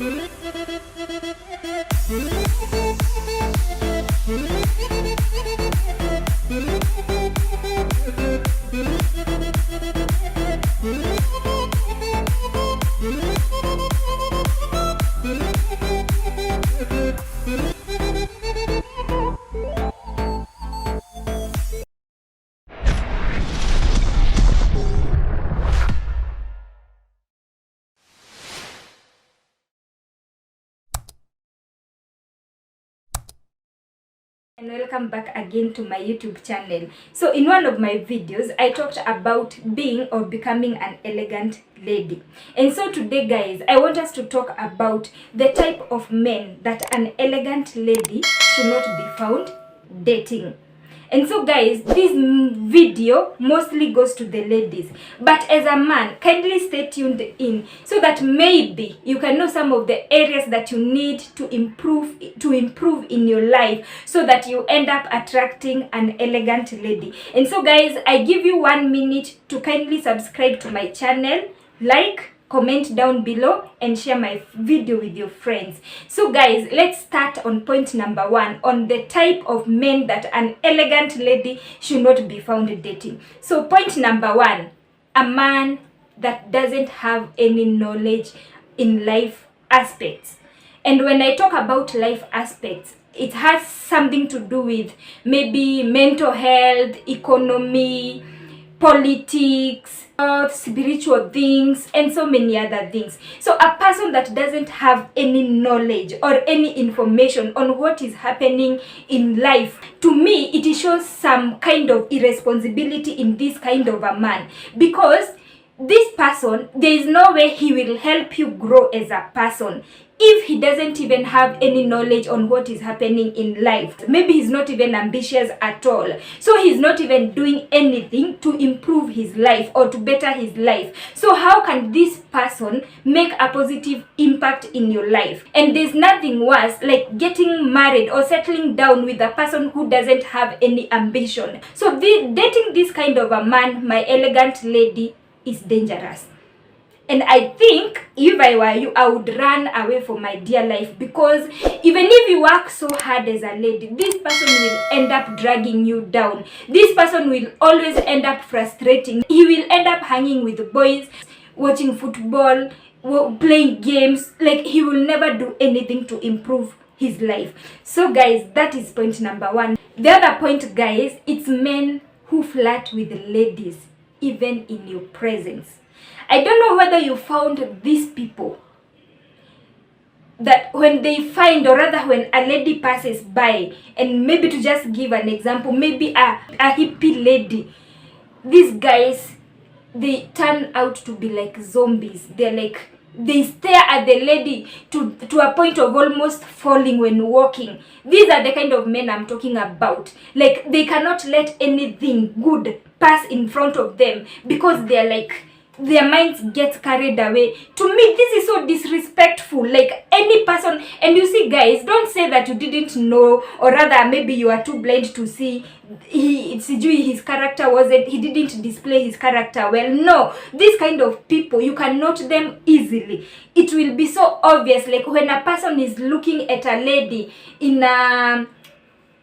And welcome back again to my YouTube channel. So in one of my videos, I talked about being or becoming an elegant lady. And so today, guys, I want us to talk about the type of men that an elegant lady should not be found dating. And so, guys, this video mostly goes to the ladies, but as a man, kindly stay tuned in so that maybe you can know some of the areas that you need to improve in your life, so that you end up attracting an elegant lady. And so, guys, I give you 1 minute to kindly subscribe to my channel, like, comment down below, and share my video with your friends. So guys, let's start on point number 1 on the type of men that an elegant lady should not be found dating. So point number 1, a man that doesn't have any knowledge in life aspects. And when I talk about life aspects, it has something to do with maybe mental health, economy, politics, spiritual things, and so many other things. So a person that doesn't have any knowledge or any information on what is happening in life, to me it shows some kind of irresponsibility in this kind of a man, because this person, there is no way he will help you grow as a person if he doesn't even have any knowledge on what is happening in life. Maybe he's not even ambitious at all. So he's not even doing anything to improve his life or to better his life. So how can this person make a positive impact in your life? And there's nothing worse like getting married or settling down with a person who doesn't have any ambition. So dating this kind of a man, my elegant lady, is dangerous. And I think if I were you, I would run away for my dear life, because even if you work so hard as a lady, this person will end up dragging you down. This person will always end up frustrating. He will end up hanging with the boys, watching football, playing games. Like, he will never do anything to improve his life. So guys, that is point number 1. The other point, guys, it's men who flirt with ladies even in your presence. I don't know whether you found these people that when they find, or rather when a lady passes by, and maybe to just give an example, maybe a hippie lady, these guys, they turn out to be like zombies. They're like, they stare at the lady to a point of almost falling when walking. These are the kind of men I'm talking about. Like, they cannot let anything good pass in front of them, because they're like, their minds get carried away. To me, this is so disrespectful. Like, any person, and you see, guys, don't say that you didn't know, or rather maybe you are too blind to see his character wasn't, he didn't display his character well. No, this kind of people, you can note them easily. It will be so obvious. Like, when a person is looking at a lady in an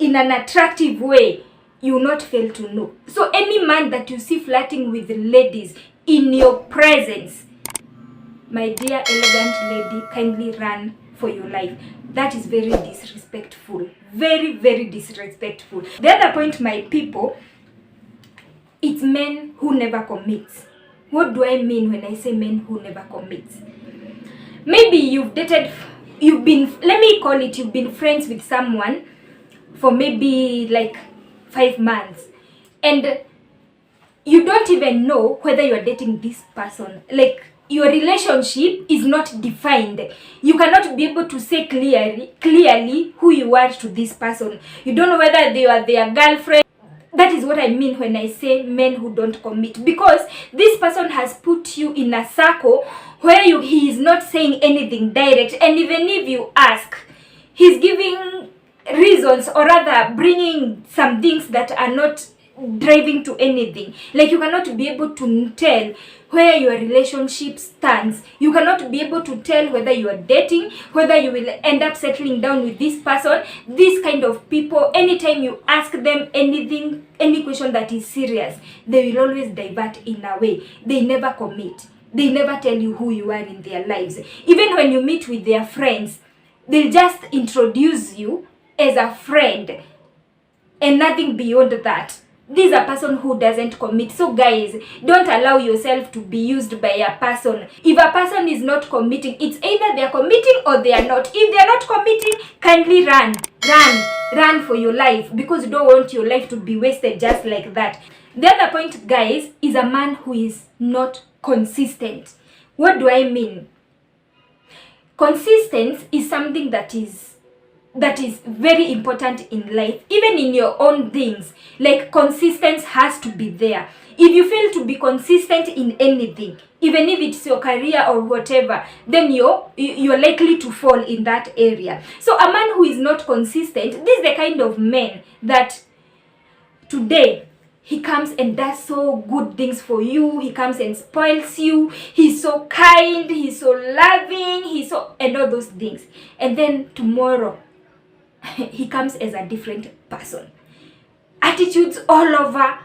attractive way, you will not fail to know. So any man that you see flirting with ladies in your presence, my dear elegant lady, kindly run for your life. That is very disrespectful. Very, very disrespectful. The other point, my people, it's men who never commits. What do I mean when I say men who never commits? Maybe you've been friends with someone for maybe like 5 months, and you don't even know whether you are dating this person. Like, your relationship is not defined. You cannot be able to say clearly who you are to this person. You don't know whether they are their girlfriend. That is what I mean when I say men who don't commit, because this person has put you in a circle where he is not saying anything direct, and even if you ask, he's giving reasons, or rather bringing some things that are not driving to anything. Like, you cannot be able to tell where your relationship stands. You cannot be able to tell whether you are dating, whether you will end up settling down with this person. These kind of people, anytime you ask them anything, any question that is serious, they will always divert in a way. They never commit. They never tell you who you are in their lives. Even when you meet with their friends, they'll just introduce you as a friend and nothing beyond that. This is a person who doesn't commit. So guys, don't allow yourself to be used by a person. If a person is not committing, it's either they're committing or they are not. If they're not committing, kindly run for your life, because you don't want your life to be wasted just like that. The other point, guys, is a man who is not consistent. What do I mean? Consistency is something that is very important in life, even in your own things. Like, consistency has to be there. If you fail to be consistent in anything, even if it's your career or whatever, then you're likely to fall in that area. So a man who is not consistent, this is the kind of man that today he comes and does so good things for you. He comes and spoils you. He's so kind, he's so loving, and all those things. And then tomorrow he comes as a different person. Attitudes all over.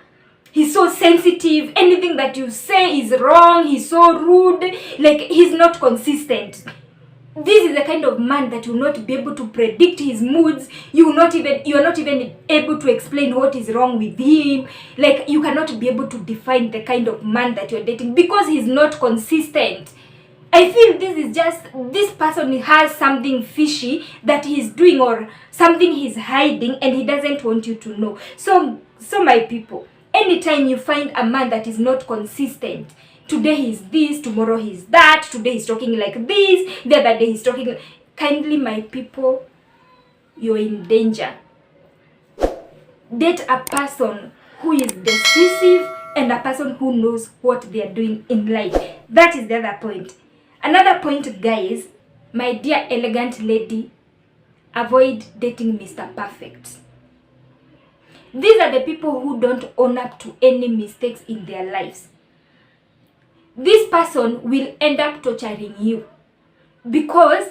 He's so sensitive. Anything that you say is wrong. He's so rude. Like, he's not consistent. This is the kind of man that will not be able to predict his moods. You are not even able to explain what is wrong with him. Like, you cannot be able to define the kind of man that you're dating, because he's not consistent. I feel this person has something fishy that he's doing, or something he's hiding, and he doesn't want you to know. So my people, anytime you find a man that is not consistent, today he's this, tomorrow he's that, today he's talking like this, the other day he's talking, kindly, my people, you're in danger. Date a person who is decisive and a person who knows what they are doing in life. That is the other point. Another point, guys, my dear elegant lady, avoid dating Mr. Perfect. These are the people who don't own up to any mistakes in their lives. This person will end up torturing you, because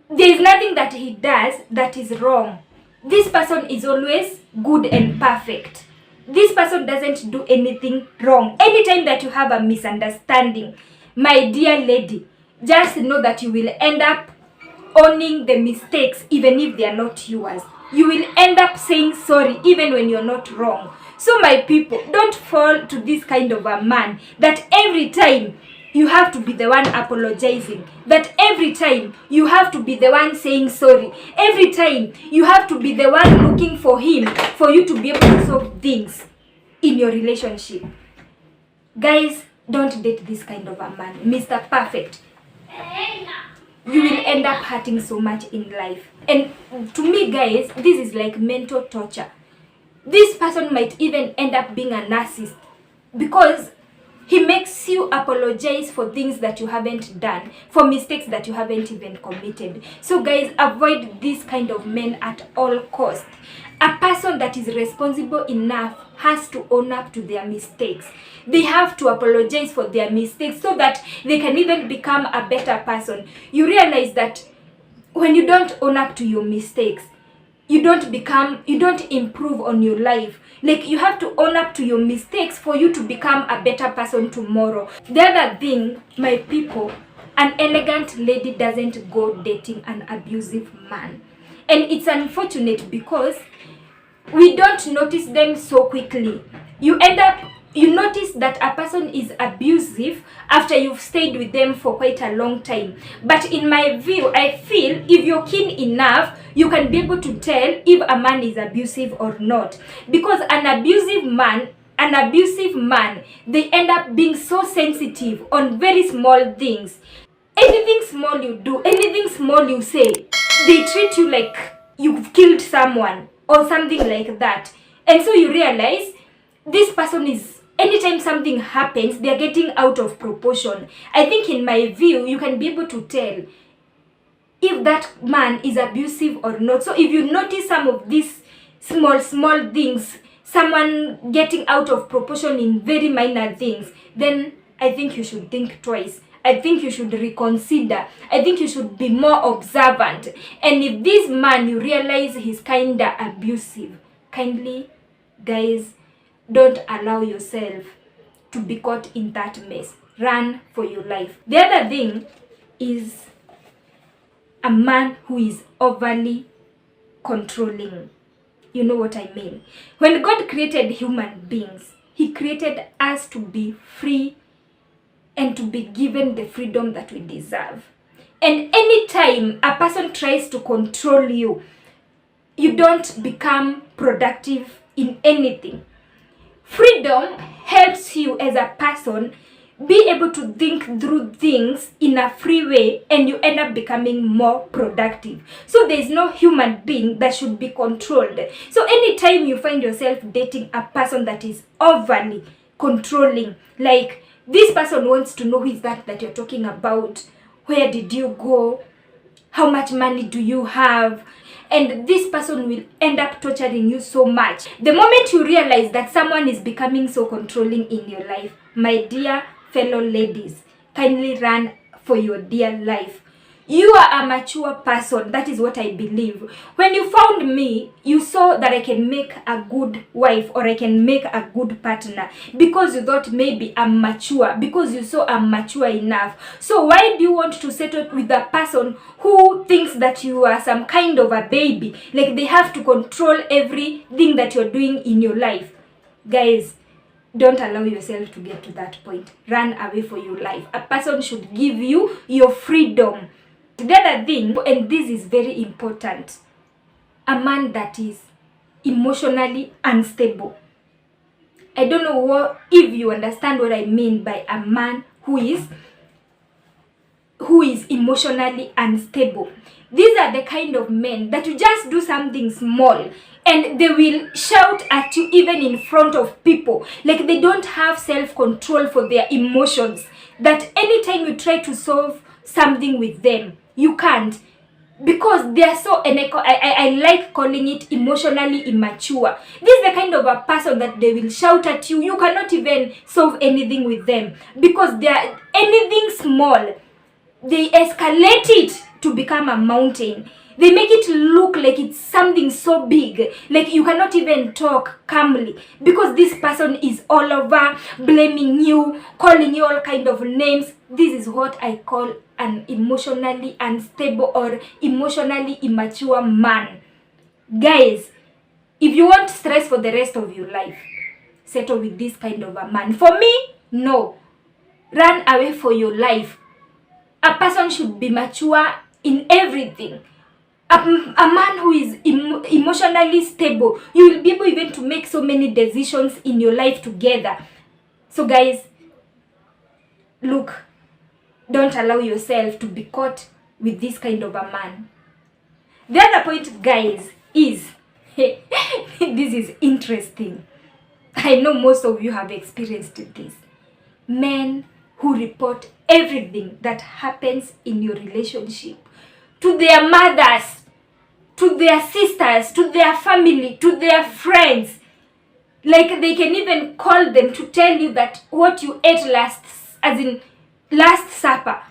there is nothing that he does that is wrong. This person is always good and perfect. This person doesn't do anything wrong. Anytime that you have a misunderstanding, my dear lady, just know that you will end up owning the mistakes even if they are not yours. You will end up saying sorry even when you're not wrong. So my people, don't fall to this kind of a man that every time you have to be the one apologizing, that every time you have to be the one saying sorry, every time you have to be the one looking for him for you to be able to solve things in your relationship. Guys, don't date this kind of a man, Mr. Perfect. You will end up hurting so much in life. And to me, guys, this is like mental torture. This person might even end up being a narcissist, because he makes you apologize for things that you haven't done, for mistakes that you haven't even committed. So guys, avoid this kind of men at all costs. A person that is responsible enough has to own up to their mistakes. They have to apologize for their mistakes so that they can even become a better person. You realize that when you don't own up to your mistakes, you don't improve on your life. Like, you have to own up to your mistakes for you to become a better person tomorrow. The other thing, my people, an elegant lady doesn't go dating an abusive man. And it's unfortunate because we don't notice them so quickly. You notice that a person is abusive after you've stayed with them for quite a long time. But in my view, I feel if you're keen enough, you can be able to tell if a man is abusive or not. Because an abusive man, they end up being so sensitive on very small things. Anything small you do, anything small you say, they treat you like you've killed someone or something like that. And so you realize this person is, anytime something happens, they're getting out of proportion. I think in my view, you can be able to tell if that man is abusive or not. So if you notice some of these small things, someone getting out of proportion in very minor things, then I think you should think twice. I think you should reconsider. I think you should be more observant. And if this man, you realize he's kinda abusive, kindly, guys, don't allow yourself to be caught in that mess. Run for your life. The other thing is a man who is overly controlling. You know what I mean? When God created human beings, he created us to be free and to be given the freedom that we deserve. And anytime a person tries to control you, you don't become productive in anything. Freedom helps you as a person be able to think through things in a free way, and you end up becoming more productive. So there is no human being that should be controlled. So anytime you find yourself dating a person that is overly controlling, like this person wants to know who is that you're talking about, where did you go, how much money do you have, and this person will end up torturing you so much. The moment you realize that someone is becoming so controlling in your life, my dear fellow ladies, kindly run for your dear life. You are a mature person. That is what I believe. When you found me, you saw that I can make a good wife, or I can make a good partner, because you thought maybe I'm mature, because you saw I'm mature enough. So why do you want to settle with a person who thinks that you are some kind of a baby, like they have to control everything that you're doing in your life? Guys, don't allow yourself to get to that point. Run away for your life. A person should give you your freedom. The other thing, and this is very important, a man that is emotionally unstable. I don't know if you understand what I mean by a man who is emotionally unstable. These are the kind of men that you just do something small and they will shout at you even in front of people. Like they don't have self-control for their emotions. That anytime you try to solve something with them, you can't. Because they are so, and I like calling it emotionally immature. This is the kind of a person that they will shout at you. You cannot even solve anything with them. Because they are anything small, they escalate it to become a mountain. They make it look like it's something so big, like you cannot even talk calmly, because this person is all over blaming you, calling you all kind of names. This is what I call an emotionally unstable or emotionally immature man. Guys, if you want stress for the rest of your life, settle with this kind of a man. For me, no. Run away for your life. A person should be mature in everything. A man who is emotionally stable, you will be able even to make so many decisions in your life together. So guys, look, don't allow yourself to be caught with this kind of a man. The other point, guys, is this is interesting. I know most of you have experienced this. Men who report everything that happens in your relationship to their mothers, to their sisters, to their family, to their friends. Like they can even call them to tell you that what you ate last supper.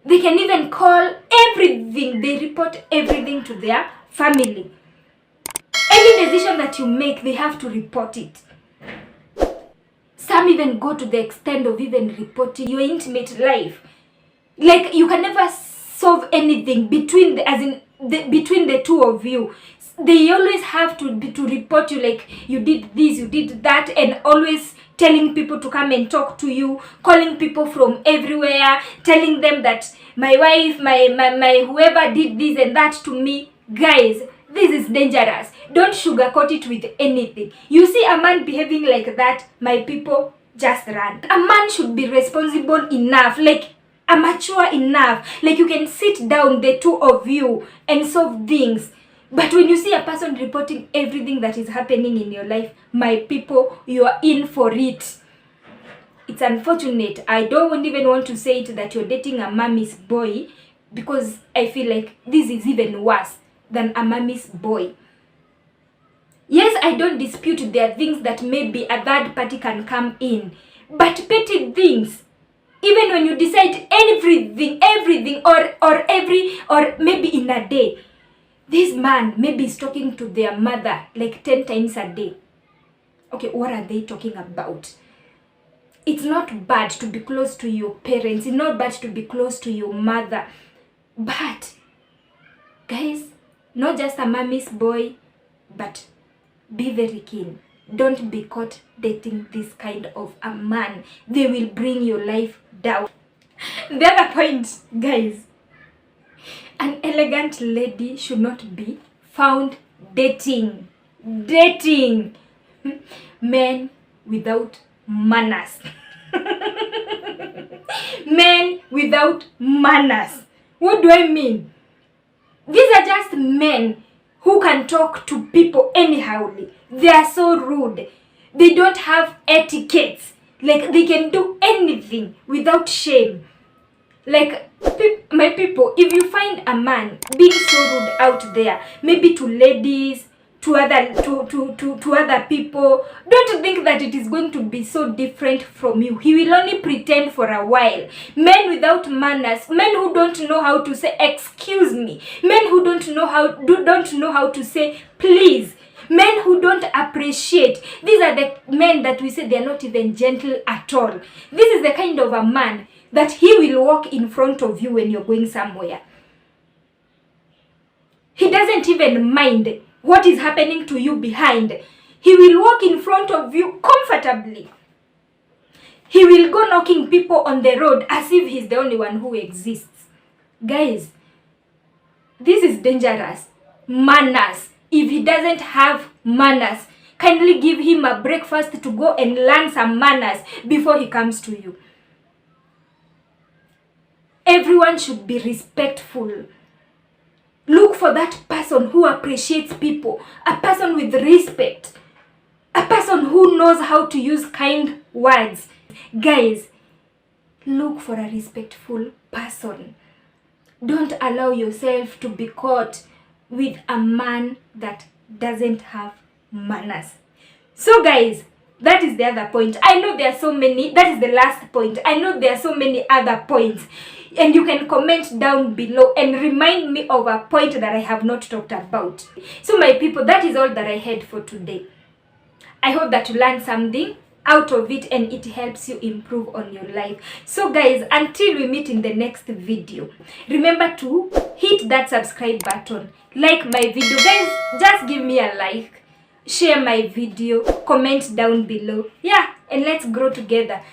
They can even call everything. They report everything to their family. Any decision that you make, they have to report it. Some even go to the extent of even reporting your intimate life. Like you can never solve anything between the two of you. They always have to report you, like you did this, you did that, and always telling people to come and talk to you, calling people from everywhere, telling them that my wife, my whoever did this and that to me. Guys, this is dangerous. Don't sugarcoat it with anything. You see a man behaving like that, my people, just run. A man should be responsible enough, like mature enough, like you can sit down, the two of you, and solve things. But when you see a person reporting everything that is happening in your life, my people, you are in for it. It's unfortunate. I don't even want to say it that you're dating a mommy's boy, because I feel like this is even worse than a mommy's boy. Yes, I don't dispute there are things that maybe a third party can come in, but petty things, Even when you decide everything, or maybe in a day, this man maybe is talking to their mother like 10 times a day. Okay, what are they talking about? It's not bad to be close to your parents. It's not bad to be close to your mother. But, guys, not just a mommy's boy, but be very keen. Don't be caught dating this kind of a man. They will bring your life down. The other point, guys, an elegant lady should not be found dating men without manners. Men without manners. What do I mean? These are just men who can talk to people anyhowly. They are so rude. They don't have etiquettes. Like, they can do anything without shame. Like, my people, if you find a man being so rude out there, maybe to ladies, to other people, don't think that it is going to be so different from you. He will only pretend for a while. Men without manners, men who don't know how to say excuse me, men who don't know how to say please, men who don't appreciate. These are the men that we say they are not even gentle at all. This is the kind of a man that he will walk in front of you when you're going somewhere. He doesn't even mind what is happening to you behind. He will walk in front of you comfortably. He will go knocking people on the road as if he's the only one who exists. Guys, this is dangerous. Manners. If he doesn't have manners, kindly give him a breakfast to go and learn some manners before he comes to you. Everyone should be respectful. Look for that person who appreciates people, a person with respect, a person who knows how to use kind words. Guys, look for a respectful person. Don't allow yourself to be caught with a man that doesn't have manners. So guys, that is the other point. I know there are so many. That is the last point. I know there are so many other points. And you can comment down below and remind me of a point that I have not talked about. So my people, that is all that I had for today. I hope that you learned something out of it and it helps you improve on your life. So guys, until we meet in the next video, remember to hit that subscribe button. Like my video. Guys, just give me a like. Share my video. Comment down below. Yeah, and let's grow together.